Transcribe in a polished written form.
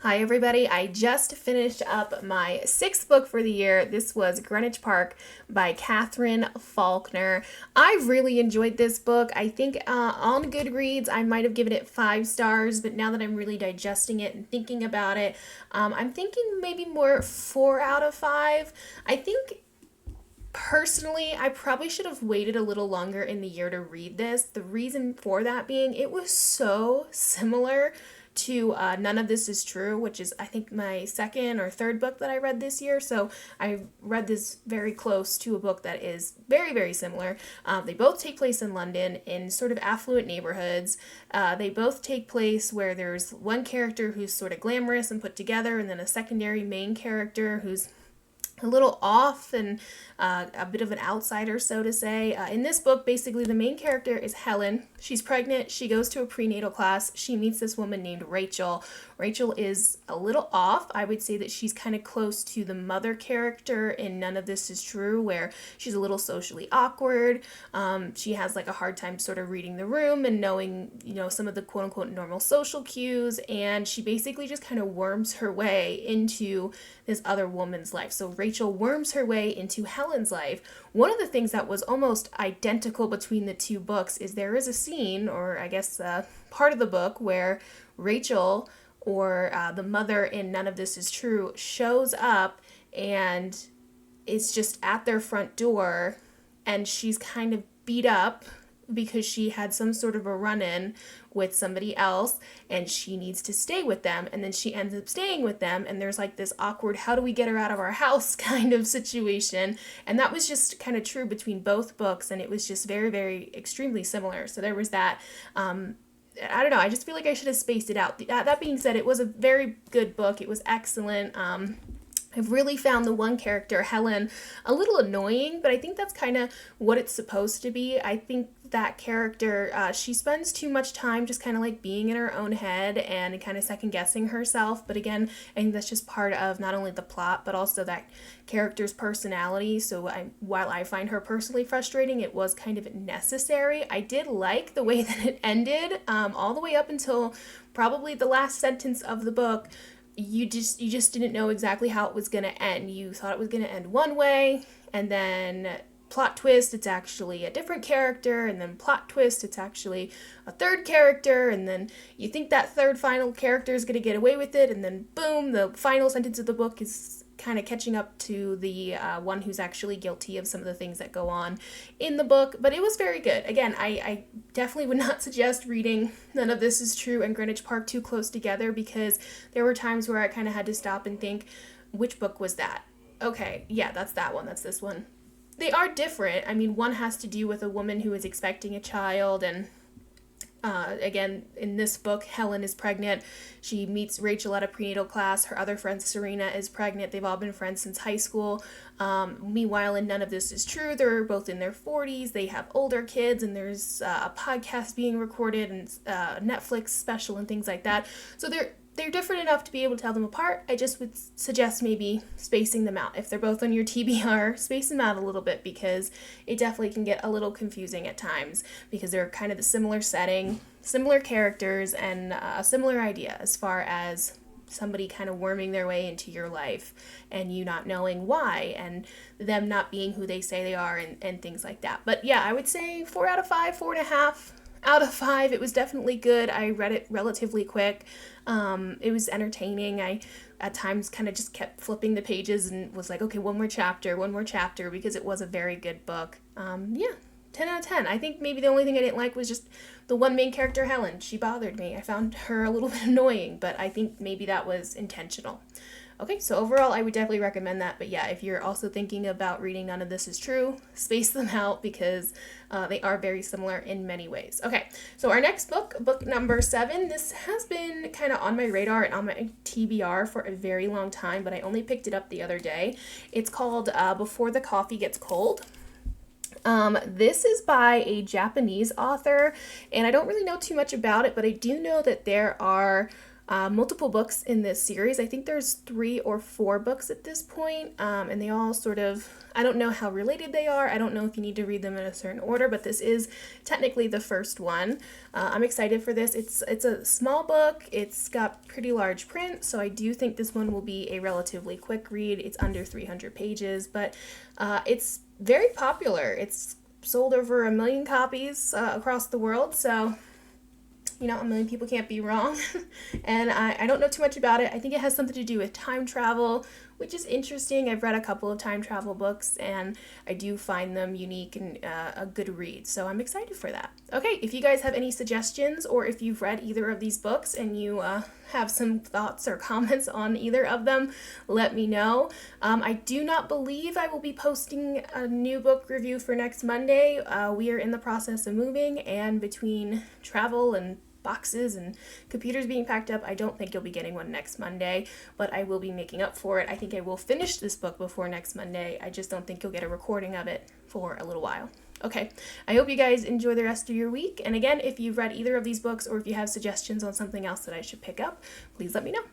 Hi everybody, I just finished up my sixth book for the year. This was Greenwich Park by Katherine Faulkner. I really enjoyed this book. I think on Goodreads I might have given it 5 stars, but now that I'm really digesting it and thinking about it, I'm thinking maybe more 4 out of 5. I think personally, I probably should have waited a little longer in the year to read this. The reason for that being it was so similar to None of This Is True, which is, I think, my second or third book that I read this year. So I read this very close to a book that is very, very similar. They both take place in London in sort of affluent neighborhoods. They both take place where there's one character who's sort of glamorous and put together, and then a secondary main character who's a little off and a bit of an outsider, so to say. In this book, basically, the main character is Helen. She's pregnant. She goes to a prenatal class. She meets this woman named Rachel. Rachel is a little off. I would say that she's kind of close to the mother character in None of This Is True, where she's a little socially awkward. She has like a hard time sort of reading the room and knowing, some of the quote unquote normal social cues. And she basically just kind of worms her way into this other woman's life. So Rachel worms her way into Helen's life. One of the things that was almost identical between the two books is there is a scene, or I guess part of the book, where Rachel, or the mother in None of This Is True, shows up and is just at their front door, and she's kind of beat up because she had some sort of a run-in with somebody else and she needs to stay with them, and then she ends up staying with them, and there's like this awkward how do we get her out of our house kind of situation. And that was just kind of true between both books, and it was just very, very extremely similar. So there was that. I don't know, I just feel like I should have spaced it out. That being said, it was a very good book. It was excellent. I've really found the one character, Helen, a little annoying, but I think that's kind of what it's supposed to be. I think that character, she spends too much time just kind of like being in her own head and kind of second guessing herself. But again, I think that's just part of not only the plot, but also that character's personality. So while I find her personally frustrating, it was kind of necessary. I did like the way that it ended, all the way up until probably the last sentence of the book. You just didn't know exactly how it was going to end. You thought it was going to end one way, and then plot twist, it's actually a different character, and then plot twist, it's actually a third character, and then you think that third final character is going to get away with it, and then boom, the final sentence of the book is kind of catching up to the one who's actually guilty of some of the things that go on in the book. But it was very good. Again, I definitely would not suggest reading None of This Is True and Greenwich Park too close together, because there were times where I kind of had to stop and think, which book was that? Okay, yeah, that's that one, that's this one. They are different. I mean, one has to do with a woman who is expecting a child, and again, in this book, Helen is pregnant. She meets Rachel at a prenatal class. Her other friend, Serena, is pregnant. They've all been friends since high school. Meanwhile, in None of This Is True, they're both in their 40s. They have older kids, and there's a podcast being recorded and a Netflix special and things like that. So they're different enough to be able to tell them apart. I just would suggest maybe spacing them out. If they're both on your TBR, space them out a little bit, because it definitely can get a little confusing at times, because they're kind of the similar setting, similar characters, and a similar idea as far as somebody kind of worming their way into your life and you not knowing why, and them not being who they say they are, and things like that. But yeah, I would say 4 out of 5, 4.5 out of 5. It was definitely good. I read it relatively quick. It was entertaining. I at times kind of just kept flipping the pages and was like, okay, one more chapter, because it was a very good book. 10 out of 10. I think maybe the only thing I didn't like was just the one main character, Helen. She bothered me. I found her a little bit annoying, but I think maybe that was intentional. Okay, so overall, I would definitely recommend that. But yeah, if you're also thinking about reading None of This Is True, space them out, because they are very similar in many ways. Okay, so our next book, book number 7, this has been kind of on my radar and on my TBR for a very long time, but I only picked it up the other day. It's called Before the Coffee Gets Cold. This is by a Japanese author, and I don't really know too much about it, but I do know that there are multiple books in this series. I think there's 3 or 4 books at this point, and they all sort of, I don't know how related they are. I don't know if you need to read them in a certain order, but this is technically the first one. I'm excited for this. It's a small book. It's got pretty large print, so I do think this one will be a relatively quick read. It's under 300 pages, but it's very popular. It's sold over 1 million copies across the world, so you know, 1 million people can't be wrong. And I don't know too much about it. I think it has something to do with time travel, which is interesting. I've read a couple of time travel books, and I do find them unique and a good read. So I'm excited for that. Okay, if you guys have any suggestions, or if you've read either of these books and you have some thoughts or comments on either of them, let me know. I do not believe I will be posting a new book review for next Monday. We are in the process of moving, and between travel and boxes and computers being packed up, I don't think you'll be getting one next Monday, but I will be making up for it. I think I will finish this book before next Monday. I just don't think you'll get a recording of it for a little while. Okay, I hope you guys enjoy the rest of your week. And again, if you've read either of these books, or if you have suggestions on something else that I should pick up, please let me know.